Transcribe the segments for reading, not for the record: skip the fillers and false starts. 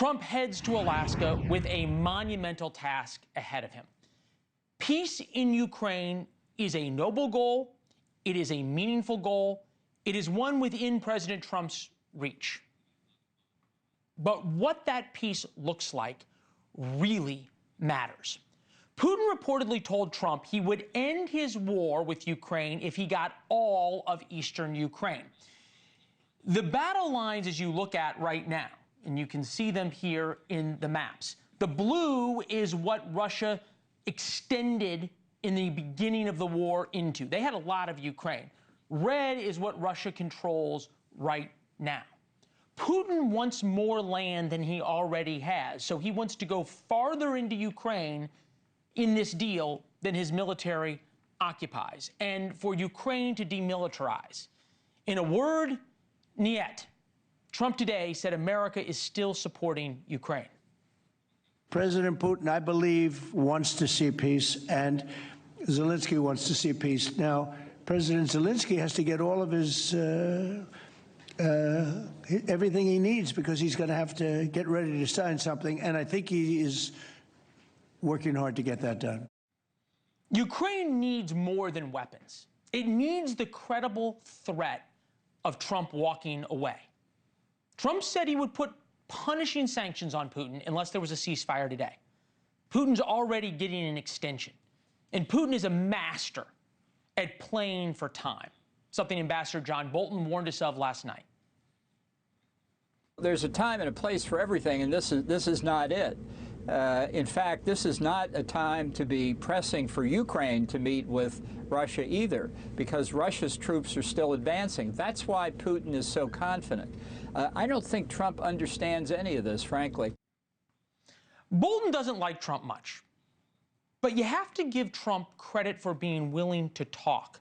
Trump heads to Alaska with a monumental task ahead of him. Peace in Ukraine is a noble goal. It is a meaningful goal. It is one within President Trump's reach. But what that peace looks like really matters. Putin reportedly told Trump he would end his war with Ukraine if he got all of eastern Ukraine. The battle lines, as you look at right now, and you can see them here in the maps, the blue is what Russia extended in the beginning of the war into. They had a lot of Ukraine. Red is what Russia controls right now. Putin wants more land than he already has, so he wants to go farther into Ukraine in this deal than his military occupies, and for Ukraine to demilitarize. In a word, niet. Trump today said America is still supporting Ukraine. President Putin, I believe, wants to see peace, and Zelensky wants to see peace. Now, President Zelensky has to get all of his everything he needs, because he's going to have to get ready to sign something, and I think he is working hard to get that done. Ukraine needs more than weapons. It needs the credible threat of Trump walking away. Trump said he would put punishing sanctions on Putin unless there was a ceasefire today. Putin's already getting an extension, and Putin is a master at playing for time, something Ambassador John Bolton warned us of last night. There's a time and a place for everything, and this is not it. In fact, this is not a time to be pressing for Ukraine to meet with Russia either, because Russia's troops are still advancing. That's why Putin is so confident. I don't think Trump understands any of this, frankly. Bolton doesn't like Trump much, but you have to give Trump credit for being willing to talk.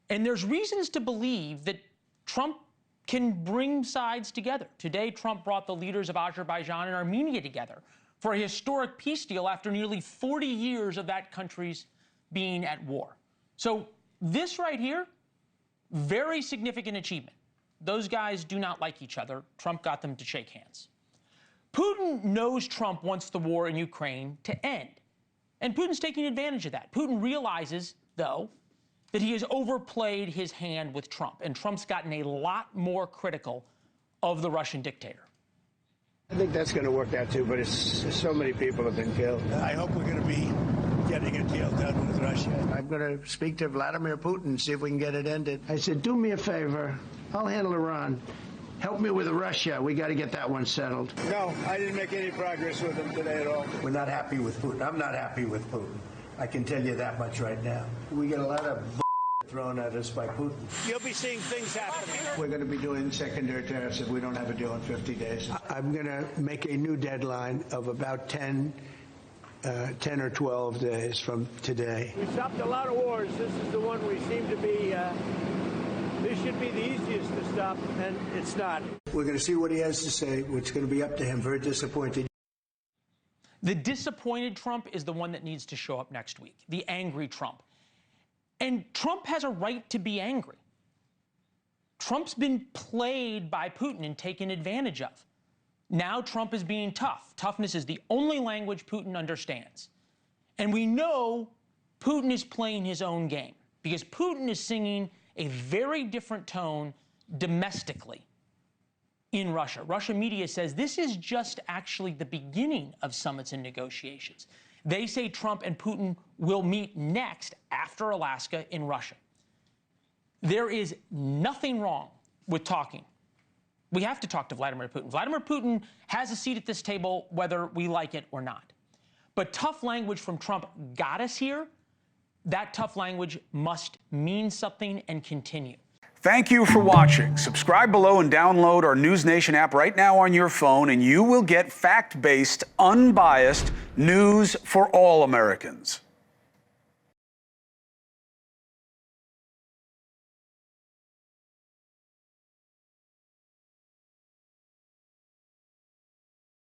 And there's reasons to believe that Trump can bring sides together. Today, Trump brought the leaders of Azerbaijan and Armenia together for a historic peace deal after nearly 40 years of that country's being at war. So this right here, very significant achievement. Those guys do not like each other. Trump got them to shake hands. Putin knows Trump wants the war in Ukraine to end, and Putin's taking advantage of that. Putin realizes, though, that he has overplayed his hand with Trump, and Trump's gotten a lot more critical of the Russian dictator. I think that's going to work out, too, but so many people have been killed. I hope we're going to be getting a deal done with Russia. I'm going to speak to Vladimir Putin and see if we can get it ended. I said, do me a favor. I'll handle Iran. Help me with Russia. We got to get that one settled. No, I didn't make any progress with him today at all. We're not happy with Putin. I'm not happy with Putin. I can tell you that much right now. We get a lot of thrown at us by Putin. You'll be seeing things happening. We're going to be doing secondary tariffs if we don't have a deal in 50 days. I'm going to make a new deadline of about 10 or 12 days from today. We stopped a lot of wars. This is the one we seem to be, this should be the easiest to stop, and it's not. We're going to see what he has to say, which is going to be up to him. Very disappointed. The disappointed Trump is the one that needs to show up next week, the angry Trump. And Trump has a right to be angry. Trump's been played by Putin and taken advantage of. Now Trump is being tough. Toughness is the only language Putin understands. And we know Putin is playing his own game, because Putin is singing a very different tone domestically in Russia. Russian media says this is just actually the beginning of summits and negotiations. They say Trump and Putin will meet next after Alaska in Russia. There is nothing wrong with talking. We have to talk to Vladimir Putin. Vladimir Putin has a seat at this table whether we like it or not. But tough language from Trump got us here. That tough language must mean something and continue. Thank you for watching. Subscribe below and download our NewsNation app right now on your phone, and you will get fact-based, unbiased news for all Americans.